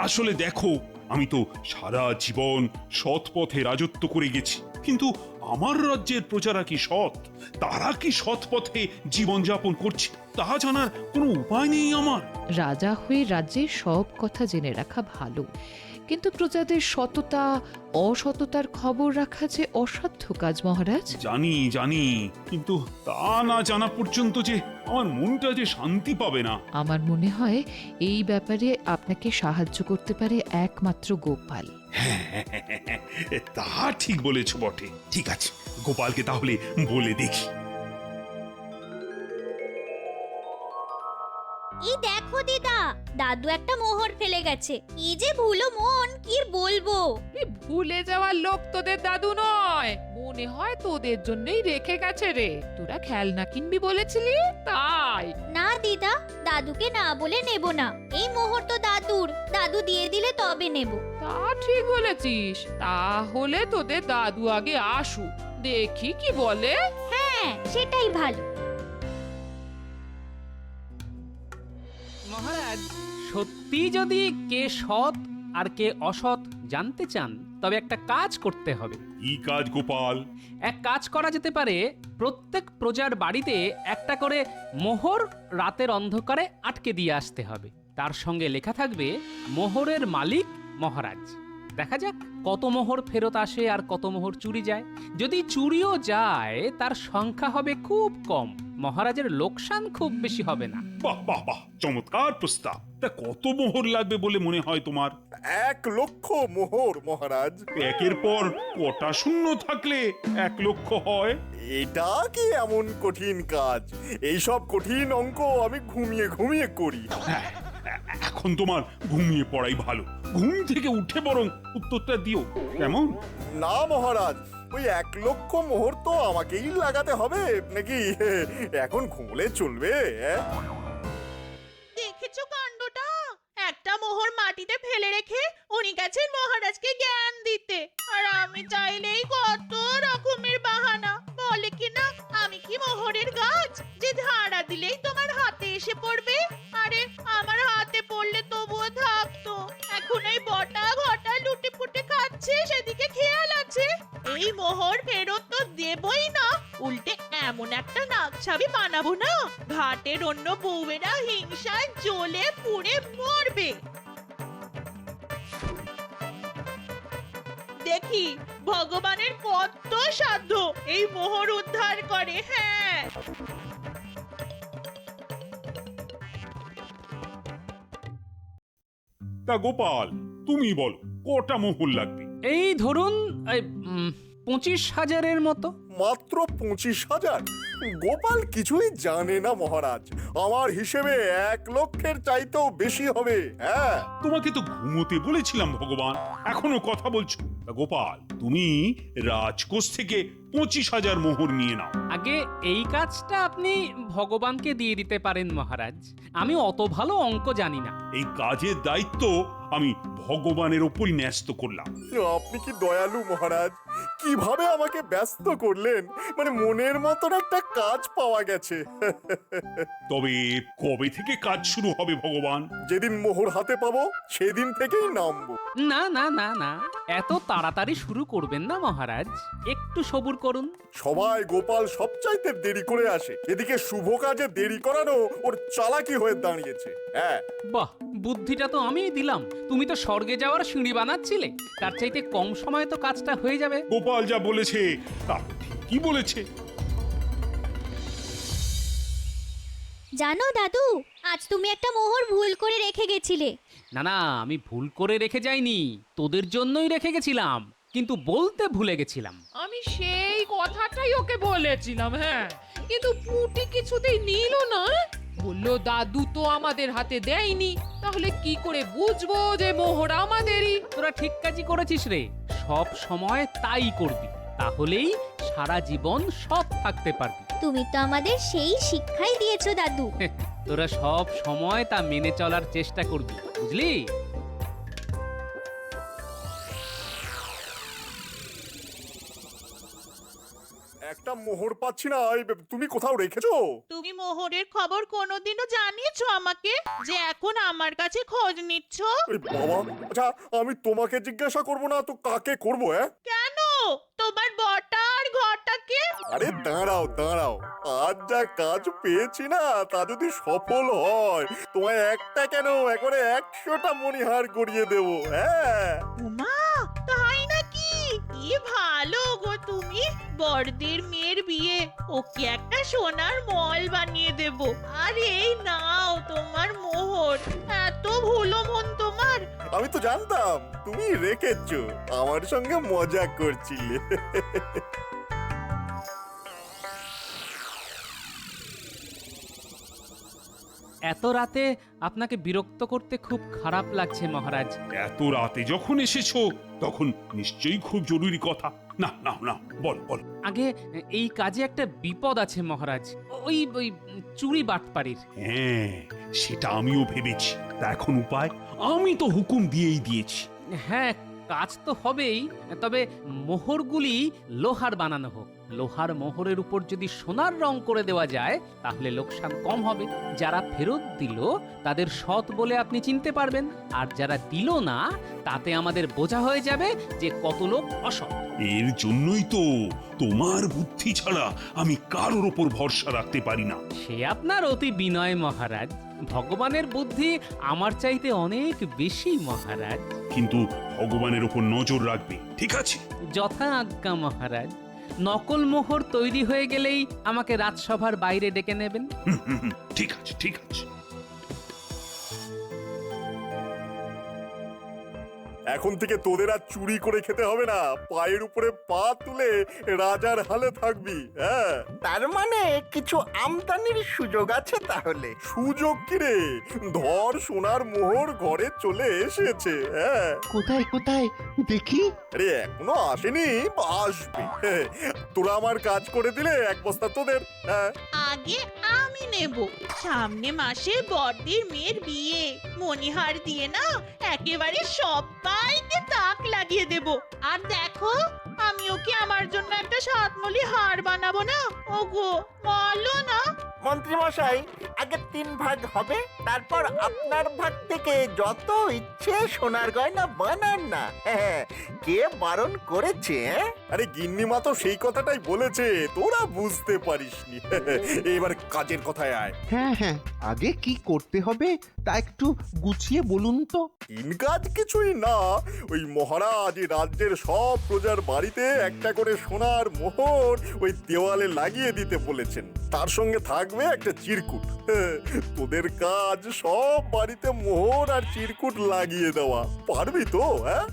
আসলে দেখো, আমি তো সারা জীবন সৎ পথে রাজত্ব করে গেছি, কিন্তু আমার রাজ্যের প্রজারা কি সৎ? তারা কি সৎ পথে জীবনযাপন করছে তা জানার কোনো উপায় নেই আমার। রাজা হয়ে রাজ্যের সব কথা জেনে রাখা ভালো, কিন্তু প্রজাদের সততা অসততার খবর রাখা যে অসাধ্য কাজ মহারাজ। জানি জানি, কিন্তু তা না জানা পর্যন্ত যে আমার মনটা যে শান্তি পাবে না। আমার মনে হয় এই ব্যাপারে আপনাকে সাহায্য করতে পারে একমাত্র গোপাল। তা ঠিক বলেছ বটে। ঠিক আছে, গোপালকে তাহলে বলে দেখি। এই দেখো দিদা, দাদু একটা মোহর ফেলে গেছে। কি যে ভুলো মন, কি বলবো। এই ভুলে যাওয়ার লোক তোদের দাদু নয়, মনে হয় তোদের জন্যই রেখে গেছে রে। তোরা খেলনা কিনবি বলেছিলি তাই। না দিদা, দাদুকে না বলে নেব না। এই মোহর তো দাদুর, দাদু দিয়ে দিলে তবে নেব। তা ঠিক বলেছিস, তাহলে তোদের দাদু আগে আসুক, দেখি কি বলে। হ্যাঁ, সেটাই ভালো। মহারাজ, সত্যি যদি কে সৎ আর কে অসৎ জানতে চান, তবে একটা কাজ করতে হবে। কি কাজ গোপাল? এক কাজ করা যেতে পারে, প্রত্যেক প্রজার বাড়িতে একটা করে মোহর রাতের অন্ধকারে আটকে দিয়ে আসতে হবে। তার সঙ্গে লেখা থাকবে মোহরের মালিক মহারাজ। দেখা যাক কত মোহর ফেরত আসে আর কত মোহর চুরি যায়। যদি চুরিও যায় তার সংখ্যা হবে খুব কম, মহারাজের লোকসান খুব বেশি হবে না। বাহ বাহ বাহ, চমৎকার প্রস্তাব। তা কত মোহর লাগবে বলে মনে হয় তোমার? 1,00,000 মোহর মহারাজ। একের পর কটা শূন্য থাকলে 1,00,000 হয়? এটা কি এমন কঠিন কাজ? এইসব কঠিন অঙ্ক আমি ঘুমিয়ে ঘুমিয়ে করি। হ্যাঁ, এখন তোমার ঘুমিয়ে পড়াই ভালো। ঘুম থেকে উঠে বরং উত্তরটা দিও, কেমন? না মহারাজ, ওই 1,00,000 মোহর তো আমাকেই লাগাতে হবে নাকি? এখন ঘুমলে চলবে? দেখেছো কাণ্ডটা? একটা মোহর মাটিতে ফেলে রেখে উনি গেছেন মহারাজকে জ্ঞান দিতে, আর আমি চাইলেই কত রকমের বাহানা বলে কিনা আমি কি মোহরের গাছ যে ধারা দিলেই তোমার হাতে এসে পড়বে। আরে আমার হাতে পড়লে তবুও থাকতো, এখন এই বটা ঘটা লুটে পুটে খাচ্ছে, সেদিকে খেয়াল আছে। এই মোহর ফেরত তো দেবই না, উল্টে এমন একটা নাকছাবি বানাবো না, ঘাটের অন্য বউয়েরা হিংসায় জ্বলে পুড়ে মরবে। দেখি ভগবানের কত সাধ্য এই মোহর উদ্ধার করে। হ্যাঁ, তা গোপাল, তুমি বলো কটা মোহর লাগবে? এই ধরুন 25,000-এর মতো। মাত্র 25,000? গোপাল কিছুই জানে না মহারাজ। আমার হিসেবে 1,00,000-এর চাইতেও বেশি হবে। হ্যাঁ, তোমাকে তো ঘুমোতে বলেছিলাম ভগবান, এখনো কথা বলছো? তা গোপাল, তুমি রাজকোষ থেকে 25,000 মোহর নিয়ে নাও। আগে এই কাজটা আপনি ভগবানকে দিয়ে দিতে পারেন মহারাজ, আমি অত ভালো অঙ্ক জানি না। এই কাজের দায়িত্ব আমি ভগবানের ওপরই ন্যস্ত করলাম। আপনি কি দয়ালু মহারাজ! কিভাবে আমাকে ব্যস্ত করলেন, মানে মনের মতন একটা কাজ পাওয়া গেছে। তবে কবে থেকে কাজ শুরু হবে ভগবান? যেদিন মোহর হাতে পাবো সেদিন থেকেই নামবো। না না না না, এত তাড়াতাড়ি শুরু করবেন না মহারাজ, একটু সবুর করুন। সবাই গোপাল সবচাইতে দেরি করে আসে, এদিকে শুভ কাজে দেরি করানো ওর চালাকি হয়ে দাঁড়িয়েছে। হ্যাঁ, বাহ, বুদ্ধিটা তো আমিই দিলাম। তুমি তো স্বর্গে যাওয়ার সিঁড়ি বানাচ্ছিলে, তার চাইতে কম সময়ে তো কাজটা হয়ে যাবে। গোপাল যা বলেছে তা কি বলেছে। জানো দাদু, আজ তুমি একটা মোহর ভুল করে রেখে গেছিলে। না না, আমি ভুল করে রেখে যাইনি, তোদের জন্যই রেখে গেছিলাম, কিন্তু বলতে ভুলে গেছিলাম। আমি সেই কথাটাই ওকে বলেছিলাম, হ্যাঁ, কিন্তু পুটি কিছুতেই নিল না। বললো দাদু তো আমাদের হাতে দেয়নি, তাহলে কি করে বুঝবো যে মোহর আমাদেরই? তোরা ঠিক কাজই করেছিস রে, সব সময় তাই করবি, তাহলেই সারা জীবন সৎ থাকতে পারবি। তুমি তো আমাদের সেই শিক্ষাই দিয়েছো দাদু। তোরা সব সময় তা মেনে চলার চেষ্টা করবি, বুঝলি? একটা মোহর পাচ্ছি না, তুমি কোথাও রেখেছো? তুমি মোহরের খবর কোনোদিনও জানিয়েছো আমাকে যে এখন আমার কাছে খোঁজ নিচ্ছ? এই বাবা, আচ্ছা আমি তোমাকে জিজ্ঞাসা করব না তো কাকে করব? কেন? তোমার বটা আর ঘরটাকে? আরে দাঁড়াও দাঁড়াও, আজ যা কাজ পেয়েছি না তা যদি সফল হয় তোমায় একটা কেন একবারে 100টা মণিহার গড়িয়ে দেবো। হ্যাঁ উমা, তাই নাকি? কি ভালো গো তুমি। বড়দের মেয়ের বিয়ে, ওকে একটা সোনার মল বানিয়ে দেব। আর এই নাও তোমার মোহর। এত ভুলো মন তোমার। আমি তো জানতাম তুমি রেখেছো, আমার সঙ্গে মজা করছিলে। এত রাতে আপনাকে বিরক্ত করতে খুব খারাপ লাগছে মহারাজ। এত রাতে যখন এসেছো তখন নিশ্চয়ই খুব জরুরি কথা। না না না, বল বল। আগে এই কাজে একটা বিপদ আছে মহারাজ, ওই চুরি বাটপাড়ির। হ্যাঁ, সেটা আমিও ভেবেছি। তা এখন উপায়? আমি তো হুকুম দিয়েই দিয়েছি। হ্যাঁ, কাজ তো হবেই, তবে মোহরগুলি লোহার বানানো হোক। লোহার মোহরের উপর যদি সোনার রং করে দেওয়া যায় তাহলে লোকসান কম হবে। যারা ফেরত দিল তাদের সৎ বলে আপনি চিনতে পারবেন, আর যারা দিল না তাতে আমাদের বোঝা হয়ে যাবে যে কত লোক অসৎ। এর জন্যই তো তোমার বুদ্ধি ছাড়া আমি কারোর ওপর ভরসা রাখতে পারি না। সে আপনার অতি বিনয় মহারাজ, ভগবানের বুদ্ধি আমার চাইতে অনেক বেশি মহারাজ। কিন্তু ভগবানের ওপর নজর রাখবে, ঠিক আছে? যথা আজ্ঞা মহারাজ। নকল মোহর তৈরি হয়ে গেলেই আমাকে রাজসভার বাইরে ডেকে নেবেন। হুম, হুম, হুম, ঠিক আছে ঠিক আছে। এখন থেকে তোদের আর চুরি করে খেতে হবে না, পায়ের উপরে পা তুলে রাজার হালে থাকবি। হ্যাঁ, তার মানে কিছু আমদানির সুযোগ আছে তাহলে। সুযোগ কি রে? ধর সোনার মোহর ঘরে চলে এসেছে। হ্যাঁ, কোথায় কোথায় দেখি? আরে এখনো আসেনি, আসবে। তোরা আমার কাজ করে দিলে এক বস্তা তোদের। হ্যাঁ, আগে আমি নেব। সামনে মাসে বড়দের মেয়ের বিয়ে, মণিহার দিয়ে না একেবারে সবাইকে তাক লাগিয়ে দেব। আর দেখো, আমি ওকে আমার জন্য একটা সাতমলি হার বানাবো না। ওগো বলো না। মন্ত্রী মশাই, আগে 3 ভাগ হবে, তারপর আপনার ভাগ থেকে যত ইচ্ছে সোনার গয়না বানান না। কে বারণ করেছে? আরে গিন্নিমা তো সেই কথাটাই বলেছে, তোরা বুঝতে পারিসনি। এবার কাজের কথায় আয়। হ্যাঁ হ্যাঁ, আগে কি করতে হবে তা একটু গুছিয়ে বলুন তো। কাজ কিছুই না, ওই মহারাজ রাজ্যের সব প্রজার বাড়িতে একটা করে সোনার মোহর ওই দেওয়ালে লাগিয়ে দিতে বলেছেন। তার সঙ্গে থাকবে একটা চিরকুট। তোদের কাজ সব বাড়িতে মোহর আর চিরকুট লাগিয়ে দেওয়া। পারবি তো? হ্যাঁ,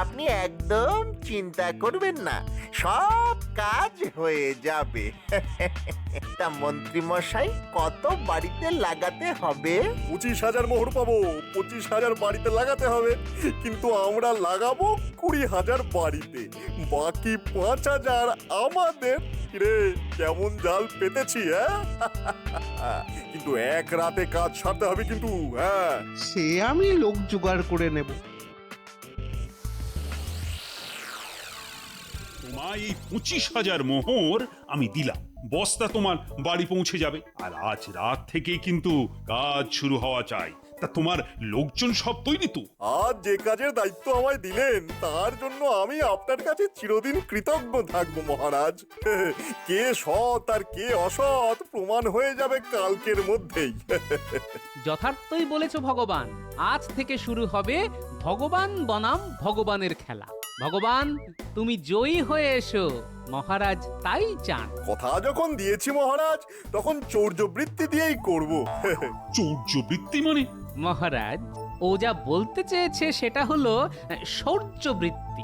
আপনি একদম চিন্তা করবেন না, সব কাজ হয়ে যাবে। তা মন্ত্রী মশাই, কত বাড়িতে লাগাতে হবে? 25,000 মোহর পাবো, 25,000 বাড়িতে লাগাতে হবে। কিন্তু আমরা লাগাবো 20,000 বাড়িতে, বাকি 5,000 আমাদের। রে কেমন জাল পেতেছি? হ্যাঁ, কিন্তু এক রাতে কাজ সারতে হবে কিন্তু। হ্যাঁ, সে আমি লোক জোগাড় করে নেব। তোমায় এই 25,000 মোহর আমি দিলাম, বস্তা তোমার বাড়ি পৌঁছে যাবে। আর আজ রাত থেকে কিন্তু কাজ শুরু হওয়া চাই। তা তোমার লোকজন সব তৈরি তো? আজ যে কাজের দায়িত্ব আমায় দিলেন তার জন্য আমি আপনার কাছে চিরদিন কৃতজ্ঞ থাকবো মহারাজ। কে সৎ আর কে অসৎ প্রমাণ হয়ে যাবে কালকের মধ্যেই। যথার্থই বলেছ ভগবান, আজ থেকে শুরু হবে ভগবান বনাম ভগবানের খেলা। ভগবান, তুমি জয়ী হয়ে এসো, মহারাজ তাই চান। কথা যখন দিয়েছি মহারাজ, তখন চৌর্যবৃত্তি দিয়েই করব। চৌর্যবৃত্তি মানে? মহারাজ, ও যা বলতে চেয়েছে সেটা হলো শৌর্যবৃত্তি,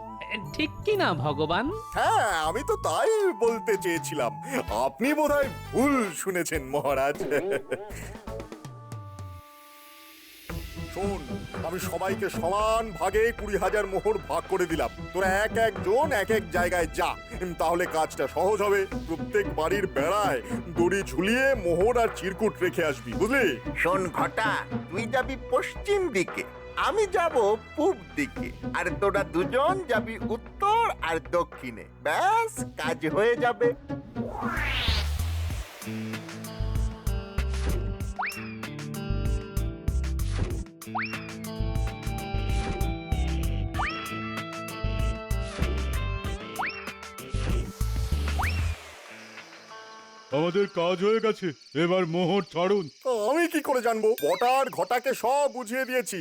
ঠিক কি না ভগবান? হ্যাঁ, আমি তো তাই বলতে চেয়েছিলাম। আপনি বোধহয় ভুল শুনেছেন মহারাজ। শোন, আমি সবাইকে সমান ভাগে 20,000 মোহর ভাগ করে দিলাম। তোরা এক একজন এক এক জায়গায় যা, তাহলে কাজটা সহজ হবে। প্রত্যেক বাড়ির বেড়ায় দড়ি ঝুলিয়ে মোহর আর চিরকুট রেখে আসবি, বুঝলি? শোন ঘটা, তুই যাবি পশ্চিম দিকে, আমি যাব পূব দিকে আর তোরা দুজন যাবি উত্তর আর দক্ষিণে, ব্যাস কাজ হয়ে যাবে। আমাদের কাজ হয়ে গেছে, এবার মোহর ছাড়ুন। আমি কি করে জানবো? বটার ঘটাকে সব বুঝিয়ে দিয়েছি।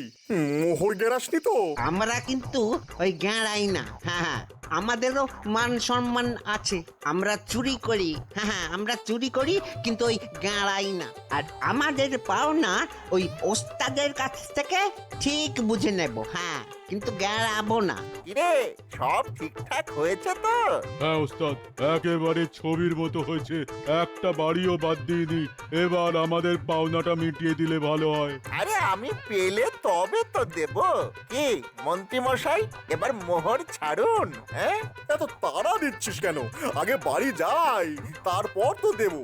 মোহর গেরাসনি তো? আমরা কিন্তু ওই গাঁড়াই না। হ্যাঁ, আমাদেরও মান সম্মান আছে। আমরা চুরি করি, হ্যাঁ আমরা চুরি করি, কিন্তু ওই গাঁড়াই না। আর আমাদের পাওনা ওই ওস্তাদের কাছ থেকে ঠিক বুঝে নেব। হ্যাঁ, কিন্তু গাঁড়াবো না। কিরে, সব ঠিকঠাক হয়েছে তো? হ্যাঁ ওস্তাদ, একেবারে ছবির মতো হয়েছে, একটা বাড়িও বাদ দিইনি। এবার আমাদের পাওনাটা মিটিয়ে দিলে ভালো হয়। আরে আমি পেলে তবে তো দেব। কি মন্ত্রী মশাই, এবার মোহর ছাড়ুন। হ্যাঁ, এত তাড়া দিচ্ছিস কেন? আগে বাড়ি যাই, তারপর তো দেবো।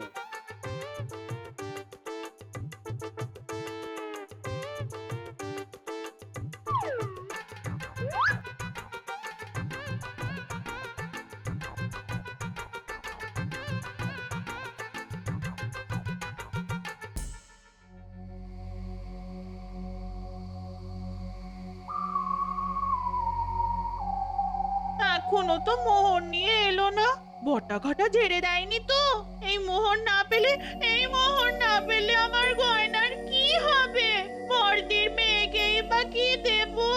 এখনো তো মোহর নিয়ে এলো না। বটা ঘটা ঝেড়ে দেয়নি তো? এই মোহর না পেলে আমার গয়নার কি হবে? বড়দির মেয়েকেই বা কি দেবো?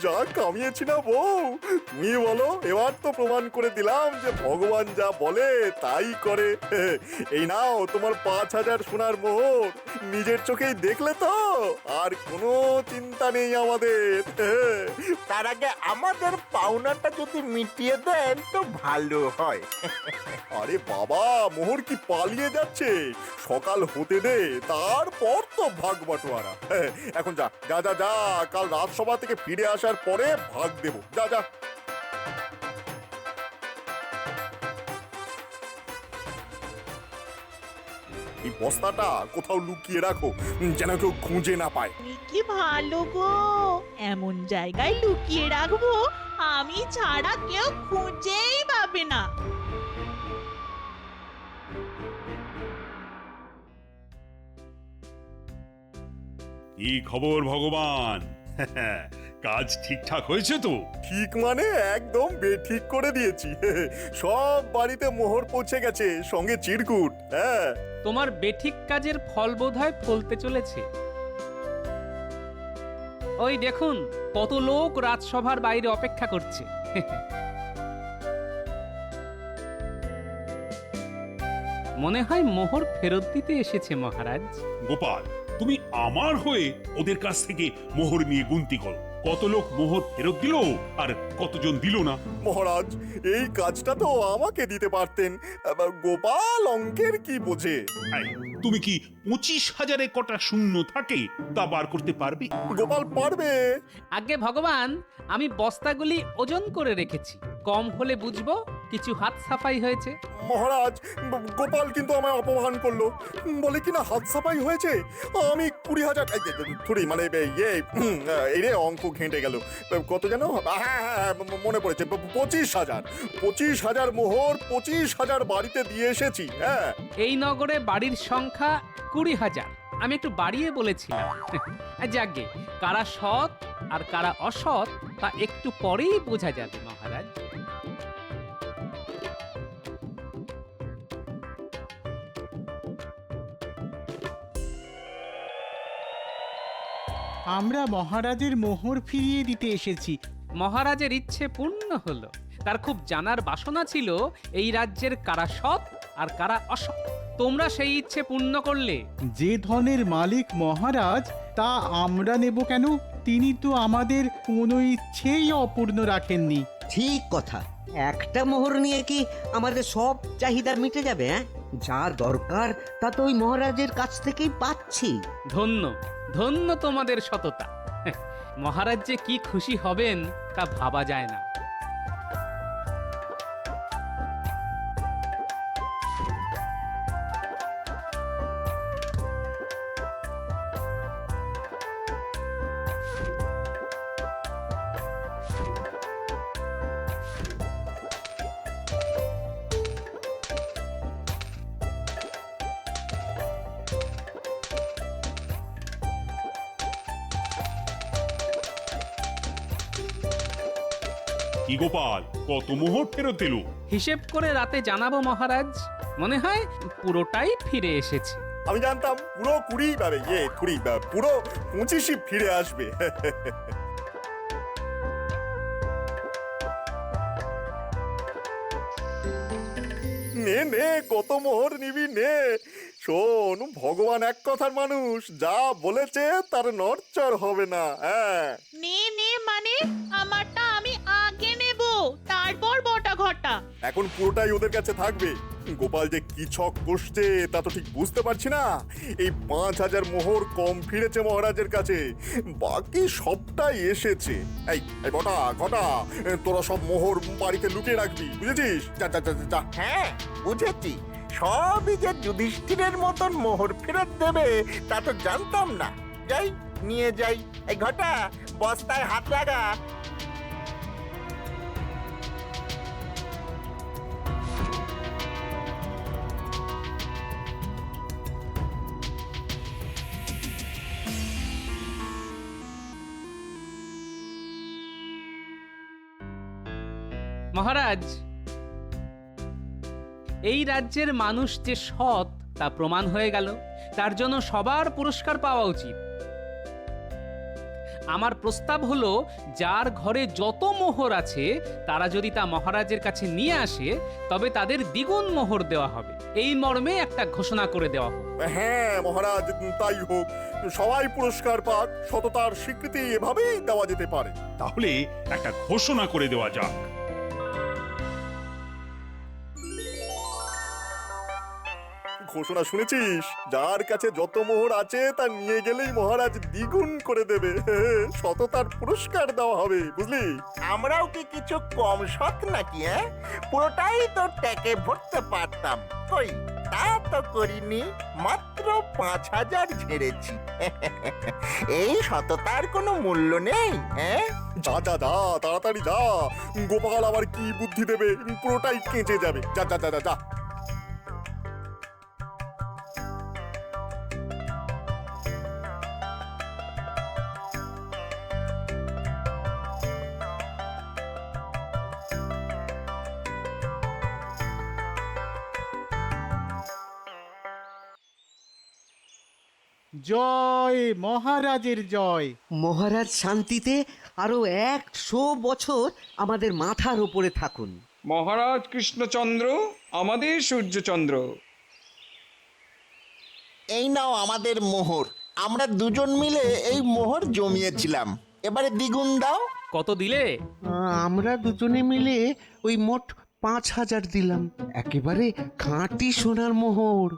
যা কামিয়েছি না বউ, তুমি বলো। এবার তো প্রমাণ করে দিলাম যে ভগবান যা বলে তাই করে। এই নাও তোমার 5,000 সোনার মোহর। নিজের চোখেই দেখলে তো, আর কোনো চিন্তা নেই আমাদের। তার আগে আমাদের পাওনাটা যদি মিটিয়ে দেন তো ভালো হয়। আরে বাবা, মোহর কি পালিয়ে যাচ্ছে? সকাল হতে দে, তারপর তো ভাগ বাটোয়ারা। এখন যা যা যা যা, কাল রাজসভা থেকে ফিরে আসার পরে ভাগ দেব। যা যা। এই বস্তাটা কোথাও লুকিয়ে রাখো, যেন কেউ খুঁজে না পায়। তুমি কি ভালো গো, এমন জায়গায় লুকিয়ে রাখবো আমি ছাড়া কেউ খুঁজেই পাবে না। কি খবর ভগবান? কাজ ঠিকঠাক হয়েছে তো? ঠিক মানে একদম বেঠিক করে দিয়েছি। সব বাড়িতে মোহর পৌঁছে গেছে, সঙ্গে চিরকুট। হ্যাঁ, তোমার বেঠিক কাজের ফল বোধহয় ফলতে চলেছে। ওই দেখুন, কত লোক রাজসভার বাইরে অপেক্ষা করছে। মনে হয় মোহর ফেরত দিতে এসেছে মহারাজ। গোপাল, তুমি আমার হয়ে ওদের কাছ থেকে মোহর নিয়ে গুনতি করো। কত লোক মোহর ফেরত দিল আর কতজন দিল না। মহারাজ, এই কাজটা তো আমাকে দিতে পারতেন। আবার গোপাল অঙ্কের কি বোঝে? এই, তুমি কি 25,000-এ কটা শূন্য থাকে তা বার করতে পারবে? গোপাল পারবে। আগে ভগবান, আমি বস্তাগুলি ওজন করে রেখেছি, কম হলে বুঝবো কিছু হাত সাফাই হয়েছে। মহারাজ, গোপাল কিন্তু আমায় অপমান করলো। বলে কিনা হাত সাফাই হয়েছে। আমি 20,000 থুড়ি মানে এই রে, অঙ্ক ঘেঁটে গেল। কত যেন? হ্যাঁ হ্যাঁ, মনে পড়েছে, 25,000 মোহর 25,000 বাড়িতে দিয়ে এসেছি। হ্যাঁ, এই নগরে বাড়ির সংখ্যা 20,000। আমি একটু বাড়িয়ে বলেছিলাম। যাকগে, কারা সৎ আর কারা অসৎ তা একটু পরেই বোঝা যাবে মহারাজ। আমরা মহারাজের মোহর ফিরিয়ে দিতে এসেছি। মহারাজের ইচ্ছে পূর্ণ হলো। তার খুব জানার বাসনা ছিল এই রাজ্যের কারা সৎ আর কারা অসৎ। তোমরা সেই ইচ্ছে পূর্ণ করলে। যে ধনের মালিক মহারাজ, তা আমরা নেব কেন? তিনি তো আমাদের কোনো ইচ্ছেই অপূর্ণ রাখেননি। ঠিক কথা। একটা মোহর নিয়ে কি আমাদের সব চাহিদা মিটে যাবে? হ্যাঁ, যা দরকার তা তো ওই মহারাজের কাছ থেকেই পাচ্ছি। ধন্য ধন্য তোমাদের সততা। মহারাজ যে কি খুশি হবেন তা ভাবা যায় না। কি গোপাল, কত মোহর ফেরত এলো? হিসেব করে রাতে জানাবো মহারাজ। মনে হয় পুরোটাই ফিরে এসেছে। আমি জানতাম পুরো 20 পাবে, পুরো 25ই ফিরে আসবে। নে নে, কত মোহর নিবি নে। শোন, ভগবান এক কথার মানুষ, যা বলেছে তার নড়চড় হবে না। হ্যাঁ, নে নে মানে আমারটা আমি আগে নেব, তারপর বটা ঘটা। এখন পুরোটাই ওদের কাছে থাকবে। গোপাল যে কি ছক কষছে তা তো ঠিক বুঝতে পারছি না। এই 5000 মোহর কম ফিরেছে মহারাজের কাছে, বাকি সবটাই এসেছে। এই এই ঘটা ঘটা, তোরা সব মোহর বাড়িতে লুকিয়ে রাখবি, বুঝেছিস? যা যা যা যা। হ্যাঁ, বুঝেছি। সবই যে যুধিষ্ঠিরের মতন মোহর ফেরত দেবে তা তো জানতাম না। যাই, নিয়ে যাই। এই ঘটা, বস্তায় হাত লাগা। মহারাজ, এই রাজ্যের মানুষ যে সৎ তা প্রমাণ হয়ে গেল। তার জন্য সবার পুরস্কার পাওয়া উচিত। আমার প্রস্তাব হলো, যার ঘরে যত মোহর আছে তারা যদি তা মহারাজের কাছে নিয়ে আসে তবে তাদের দ্বিগুণ মোহর দেওয়া হবে। এই মর্মে একটা ঘোষণা করে দেওয়া হোক। হ্যাঁ মহারাজ, তাই হোক। সবাই পুরস্কার পাক, সততার স্বীকৃতি এভাবেই দেওয়া যেতে পারে। তাহলে একটা ঘোষণা করে দেওয়া যাক। ঘোষণা শুনেছিস? যার কাছে যত মোহর আছে তা নিয়ে গেলেই মহারাজ দ্বিগুণ করে দেবে। সততার পুরস্কার দেওয়া হবে, বুঝলি? আমরাও কি কিছু কম সৎ নাকি? হ্যাঁ, পুরোটাই তো ট্যাকে ভরতে পারতাম। কই, তা তো করিনি, মাত্র 5000 ঝেড়েছি। এই সততার কোনো মূল্য নেই? হ্যাঁ, যা যা যা, তাড়াতাড়ি যা। গোপাল আবার কি বুদ্ধি দেবে, পুরোটাই কেঁচে যাবে। যা যা যা যা যা। জয় মহারাজের জয়। মহারাজ শান্তিতে আরো 100 বছর আমাদের মাথার উপরে থাকুন। মহারাজ কৃষ্ণচন্দ্র, আমাদের সূর্যচন্দ্র। এই নাও আমাদের মোহর। আমরা দুজন মিলে এই মোহর জমিয়েছিলাম, এবারে দ্বিগুণ দাও। কত দিলে? আমরা দুজনে মিলে ওই মোট 5000 দিলাম, একেবারে খাঁটি সোনার মোহর।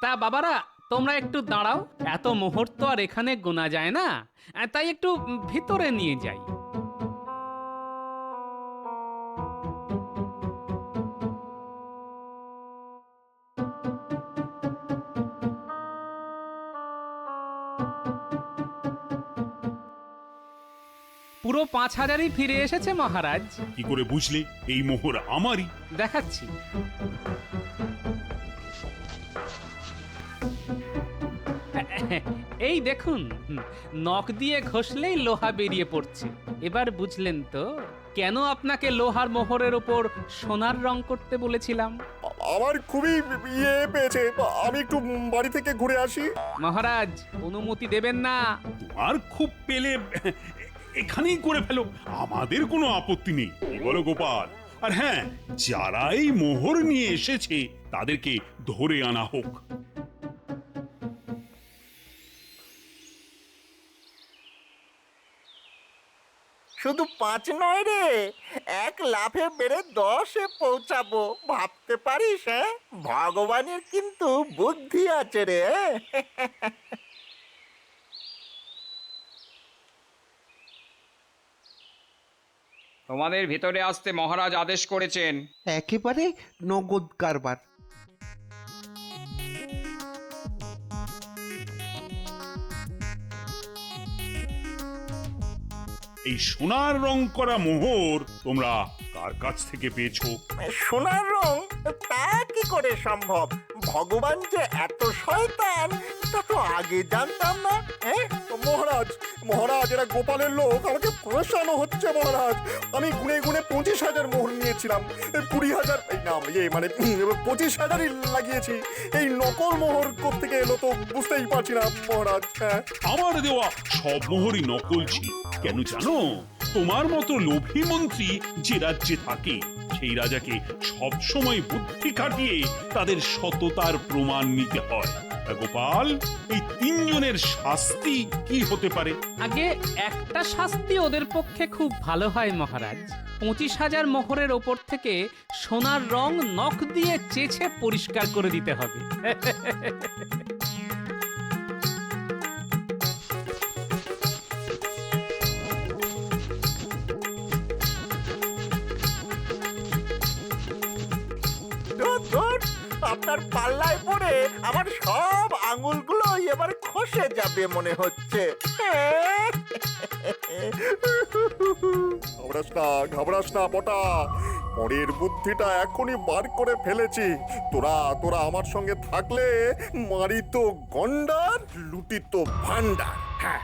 তা বাবারা, তোমরা একটু দাঁড়াও। এত মোহর তো আর এখানে গোনা যায় না, তাই একটু ভিতরে নিয়ে যাই। পুরো 5000ই ফিরে এসেছে মহারাজ। কি করে বুঝলে এই মোহর আমারই? দেখাচ্ছি। এই দেখুন, নখ দিয়ে ঘষলেই লোহা বেরিয়ে পড়ছে। এবার বুঝলেন তো কেন আপনাকে লোহার মোহরের উপর সোনার রং করতে বলেছিলাম? আমার খুবই ইয়ে পেয়েছে, আমি একটু বাড়ি থেকে ঘুরে আসি। মহারাজ, অনুমতি দেবেন না? আর খুব পেলে এখানেই করে ফেলো, আমাদের কোনো আপত্তি নেই। কি বলো গোপাল? আর হ্যাঁ, যারা এই মোহর নিয়ে এসেছে তাদেরকে ধরে আনা হোক। শুধু 5 নয় রে, 1 লাফে বেড়ে 10-এ পৌঁছাবো। ভাবতে পারিস? হ্যাঁ, ভগবানের কিন্তু বুদ্ধি আছে রে। তোমাদের ভিতরে আসতে মহারাজ আদেশ করেছেন। একেবারে নগদ কারবার। এই সোনার রং করা মোহর তোমরা কার কাছ থেকে পেয়েছো? সোনার রং? তা কি করে সম্ভব? ভগবান যে এত শয়তান তা তো আগে জানতাম না। মহারাজ মহারাজ এরা গোপালের লোক, আমাকে ফসানো হচ্ছে মহারাজ। আমি গুনে গুনে 25,000 মোহর নিয়েছিলাম, 20,000 এই না মানে 25,000ই লাগিয়েছি। এই নকল মোহর কোত্থেকে এলো তো বুঝতেই পারছি না মহারাজ। হ্যাঁ, আমার দেওয়া সব মোহরই নকল ছিল। কেন জানো? তোমার মতো লোভী মন্ত্রী যে রাজ্যে থাকে সেই রাজাকে সব সময় বুদ্ধি খাটিয়ে তাদের সততার প্রমাণ নিতে হয়। গোপাল, এই 3 জনের শাস্তি কি হতে পারে? আগে একটা শাস্তি ওদের পক্ষে খুব ভালো হয় মহারাজ। 25,000 মোহরের ওপর থেকে সোনার রং নখ দিয়ে চেঁচে পরিষ্কার করে দিতে হবে। আপনার পাল্লায় পড়ে আমার সব আঙুলগুলো এবার খসে যাবে মনে হচ্ছে। ঘাবড়াস না বটা, পরের বুদ্ধিটা এখনই বার করে ফেলেছি। তোরা আমার সঙ্গে থাকলে মারিত গন্ডার, লুটিত ভান্ডার। হ্যাঁ।